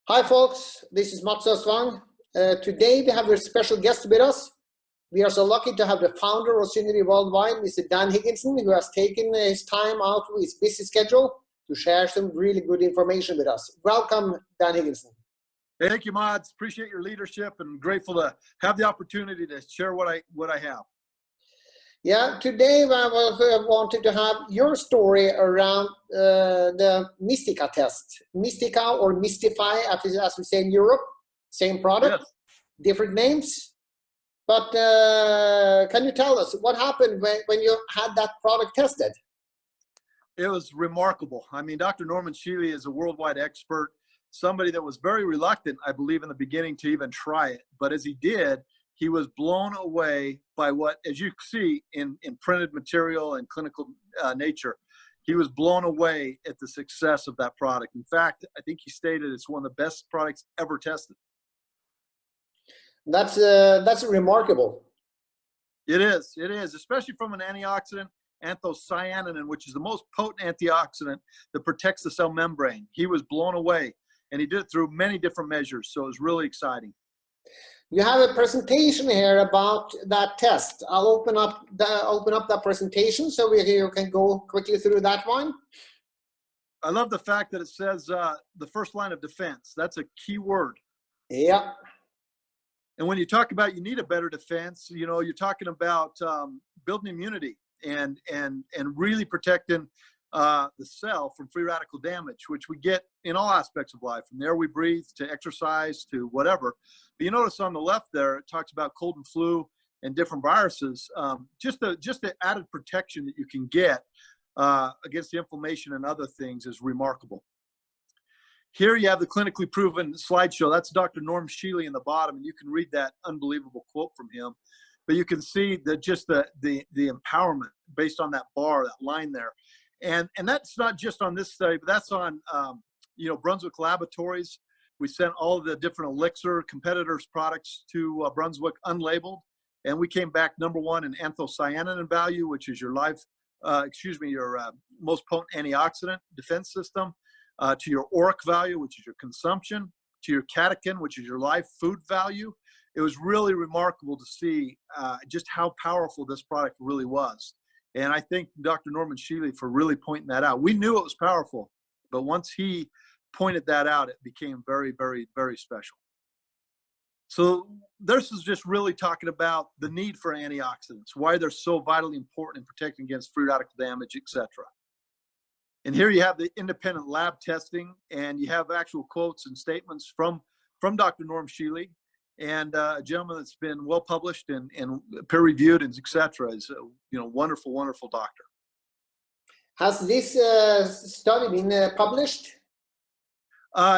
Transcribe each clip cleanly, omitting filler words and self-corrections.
Hi folks, this is Mats Östvang. Today we have a special guest with us. We are so lucky to have the founder of Synergy Worldwide, Mr. Dan Higginson, who has taken his time out of his busy schedule to share some really good information with us. Welcome, Dan Higginson. Thank you, Mods. Appreciate your leadership and grateful to have the opportunity to share what I have. Yeah, today I wanted to have your story around the Mystica test. Mystica or Mistify, as we say in Europe, same product, yes. Different names. But can you tell us what happened when you had that product tested? It was remarkable. I mean, Dr. Norman Shealy is a worldwide expert, somebody that was very reluctant, I believe, in the beginning to even try it. But as he did, he was blown away by what, as you see in printed material and clinical nature, he was blown away at the success of that product. In fact, I think he stated it's one of the best products ever tested. That's remarkable. It is, especially from an antioxidant, anthocyanin, which is the most potent antioxidant that protects the cell membrane. He was blown away, and he did it through many different measures, so it was really exciting. You have a presentation here about that test. I'll open up that presentation so you can go quickly through that one. I love the fact that it says the first line of defense. That's a key word. Yeah. And when you talk about you need a better defense, you know, you're talking about building immunity and really protecting the cell from free radical damage, which we get in all aspects of life, from the air we breathe to exercise to whatever. But you notice on the left there, it talks about cold and flu and different viruses. Just the added protection that you can get against the inflammation and other things is remarkable. Here you have the clinically proven slideshow. That's Dr. Norm Shealy in the bottom, and you can read that unbelievable quote from him. But you can see that just the empowerment based on that bar, that line there. And that's not just on this study, but that's on Brunswick Laboratories. We sent all of the different Elixir competitors' products to Brunswick unlabeled, and we came back #1 in anthocyanin value, which is your most potent antioxidant defense system, to your ORAC value, which is your consumption, to your catechin, which is your live food value. It was really remarkable to see just how powerful this product really was. And I thank Dr. Norman Shealy for really pointing that out. We knew it was powerful, but once he pointed that out, it became very, very, very special. So this is just really talking about the need for antioxidants, why they're so vitally important in protecting against free radical damage, etc. And here you have the independent lab testing, and you have actual quotes and statements from Dr. Norm Shealy, and a gentleman that's been well published and peer-reviewed and etc. is a wonderful, wonderful doctor. Has this study been published?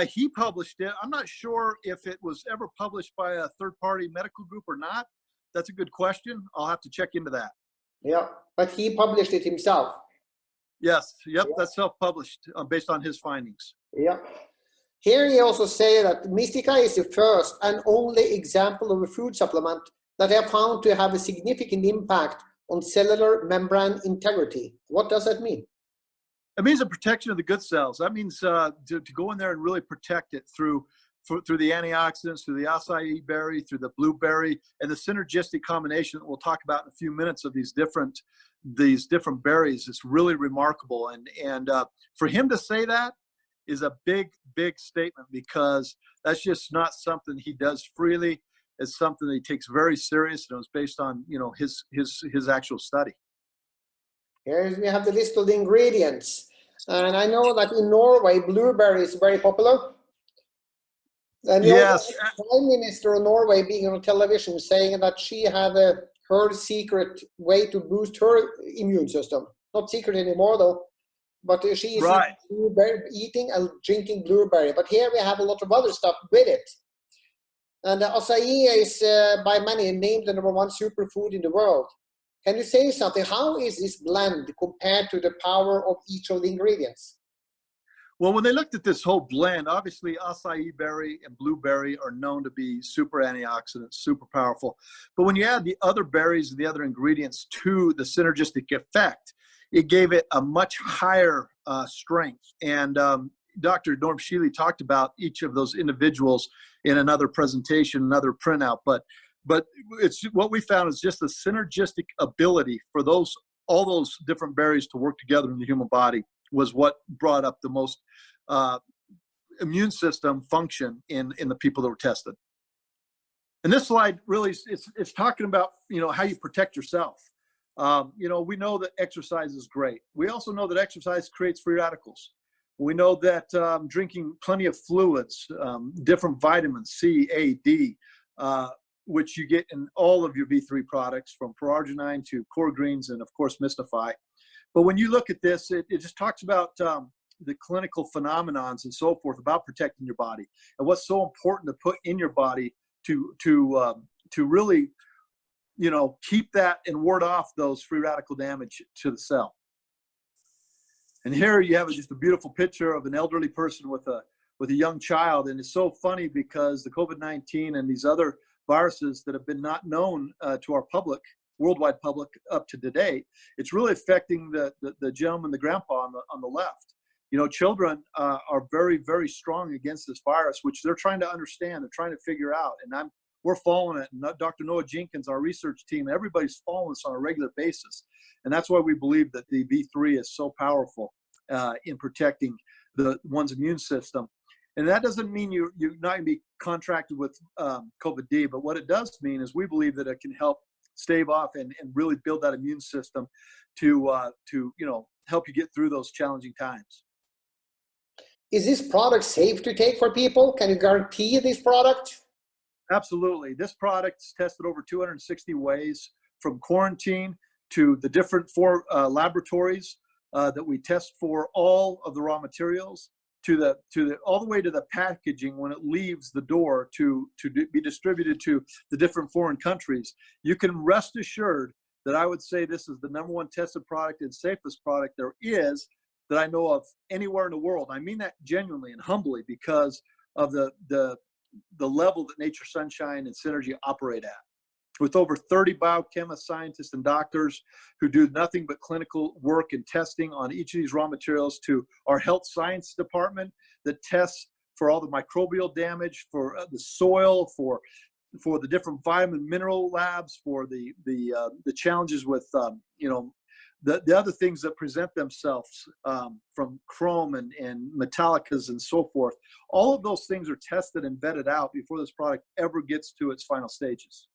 He published it. I'm not sure if it was ever published by a third-party medical group or not. That's a good question. I'll have to check into that. Yeah, but he published it himself. Yes. Yep. Yeah. That's self-published based on his findings. Yeah. Here he also say that Mystica is the first and only example of a food supplement that they have found to have a significant impact on cellular membrane integrity. What does that mean? It means the protection of the good cells. That means to go in there and really protect it through the antioxidants, through the acai berry, through the blueberry, and the synergistic combination that we'll talk about in a few minutes of these different berries. It's really remarkable. And for him to say that is a big, big statement, because that's just not something he does freely. It's something that he takes very serious, and it was based on his actual study. Here we have the list of the ingredients, and I know that in Norway blueberry is very popular. And yes, the Prime Minister of Norway being on television saying that she had her secret way to boost her immune system. Not secret anymore though. But she is right. Eating and drinking blueberry. But here we have a lot of other stuff with it. And acai is by many named the #1 superfood in the world. Can you say something? How is this blend compared to the power of each of the ingredients? Well, when they looked at this whole blend, obviously acai berry and blueberry are known to be super antioxidants, super powerful. But when you add the other berries and the other ingredients to the synergistic effect, it gave it a much higher strength. And Dr. Norm Shealy talked about each of those individuals in another presentation, another printout, but it's what we found is just the synergistic ability for all those different berries to work together in the human body was what brought up the most immune system function in the people that were tested. And this slide really it's talking about, you know, how you protect yourself. You know, we know that exercise is great. We also know that exercise creates free radicals. We know that drinking plenty of fluids, different vitamins, C, A, D, which you get in all of your V3 products, from Perarginine to Core Greens and, of course, Mistify. But when you look at this, it just talks about the clinical phenomenons and so forth about protecting your body and what's so important to put in your body to really, you know, keep that and ward off those free radical damage to the cell. And here you have just a beautiful picture of an elderly person with a young child. And it's so funny because the COVID-19 and these other viruses that have been not known to our public, worldwide public up to today, it's really affecting the gentleman, the grandpa on the left. You know, children are very, very strong against this virus, which they're trying to understand, they're trying to figure out. And we're following it. And Dr. Noah Jenkins, our research team, everybody's following this on a regular basis. And that's why we believe that the V3 is so powerful in protecting one's immune system. And that doesn't mean you're not going to be contracted with COVID-D, but what it does mean is we believe that it can help stave off and really build that immune system to you know, help you get through those challenging times. Is this product safe to take for people? Can you guarantee this product? Absolutely. This product's tested over 260 ways, from quarantine to the different 4 laboratories that we test for all of the raw materials, to all the way to the packaging when it leaves the door to be distributed to the different foreign countries. You can rest assured that I would say this is the #1 tested product and safest product there is that I know of anywhere in the world. I mean that genuinely and humbly because of the level that Nature, Sunshine, and Synergy operate at. With over 30 biochemists, scientists, and doctors who do nothing but clinical work and testing on each of these raw materials, to our health science department that tests for all the microbial damage, for the soil, for the different vitamin mineral labs, for the challenges with you know, the other things that present themselves from chrome and metallicas and so forth. All of those things are tested and vetted out before this product ever gets to its final stages.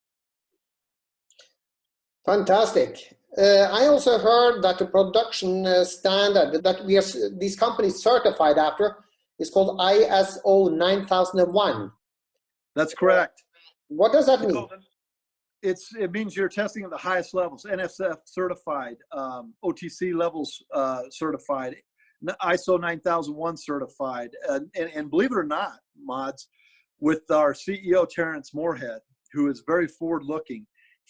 Fantastic. I also heard that the production standard that this company is certified after is called ISO 9001. That's correct. What does that mean? It means you're testing at the highest levels, NSF certified, OTC levels certified, ISO 9001 certified. And believe it or not, mods, with our CEO, Terrence Moorhead, who is very forward-looking,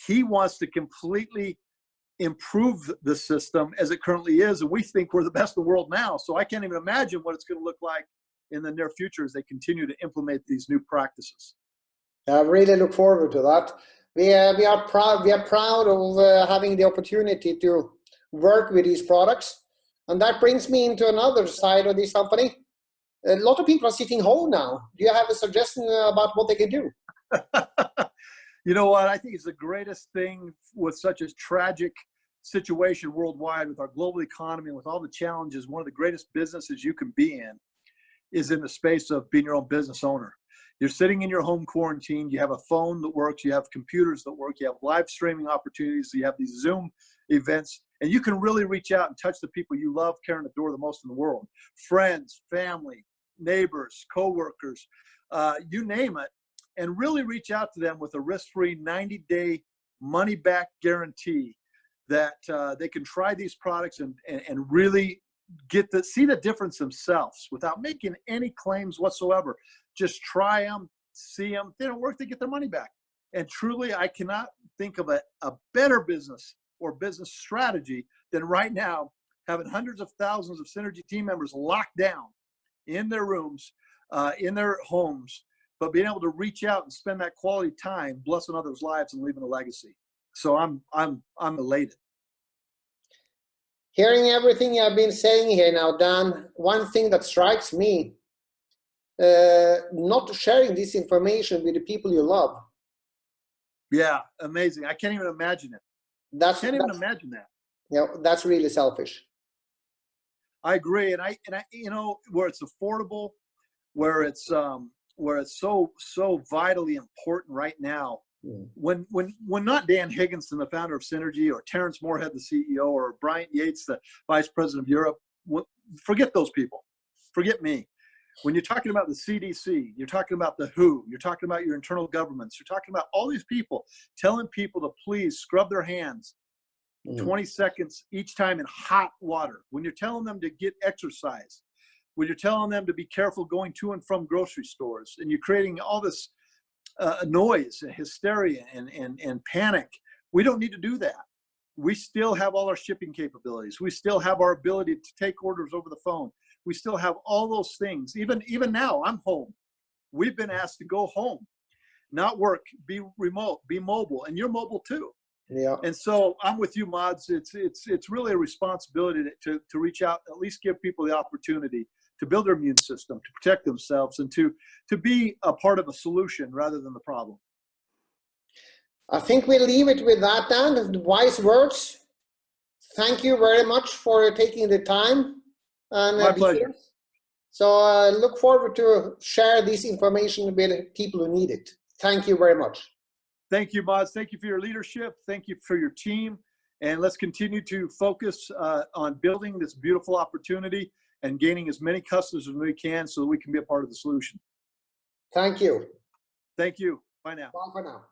he wants to completely improve the system as it currently is. And we think we're the best in the world now. So I can't even imagine what it's going to look like in the near future as they continue to implement these new practices. I really look forward to that. We are proud of having the opportunity to work with these products. And that brings me into another side of this company. A lot of people are sitting home now. Do you have a suggestion about what they can do? You know what? I think it's the greatest thing with such a tragic situation worldwide with our global economy and with all the challenges. One of the greatest businesses you can be in is in the space of being your own business owner. You're sitting in your home quarantine. You have a phone that works. You have computers that work. You have live streaming opportunities. You have these Zoom events. And you can really reach out and touch the people you love, carrying the door the most in the world. Friends, family, neighbors, coworkers, you name it. And really reach out to them with a risk-free 90-day money-back guarantee that they can try these products and really see the difference themselves without making any claims whatsoever. Just try them, see them. If they don't work, they get their money back. And truly, I cannot think of a better business or business strategy than right now having hundreds of thousands of Synergy team members locked down in their rooms, in their homes, but being able to reach out and spend that quality time blessing others' lives and leaving a legacy. So I'm elated. Hearing everything I've been saying here now, Dan, one thing that strikes me, not sharing this information with the people you love. Yeah, amazing. I can't even imagine it. Can't even imagine that. You know, that's really selfish. I agree, and I, you know, where it's affordable, where it's so vitally important right now. When not Dan Higginson, the founder of Synergy, or Terrence Moorhead, the CEO, or Bryant Yates, the vice president of Europe, forget those people. Forget me. When you're talking about the CDC, you're talking about the WHO, you're talking about your internal governments, you're talking about all these people telling people to please scrub their hands 20 seconds each time in hot water. When you're telling them to get exercise, when you're telling them to be careful going to and from grocery stores, and you're creating all this noise and hysteria and panic, we don't need to do that. We still have all our shipping capabilities. We still have our ability to take orders over the phone. We still have all those things. Even now, I'm home. We've been asked to go home, not work, be remote, be mobile, and you're mobile too. Yeah. And so I'm with you, Mods. It's really a responsibility to reach out, at least give people the opportunity to build their immune system, to protect themselves, and to be a part of a solution rather than the problem. I think we'll leave it with that, Dan. Wise words. Thank you very much for taking the time. And my pleasure. So look forward to share this information with people who need it. Thank you very much. Thank you, Mods. Thank you for your leadership. Thank you for your team. And let's continue to focus on building this beautiful opportunity and gaining as many customers as we can so that we can be a part of the solution. Thank you. Thank you. Bye now. Bye for now.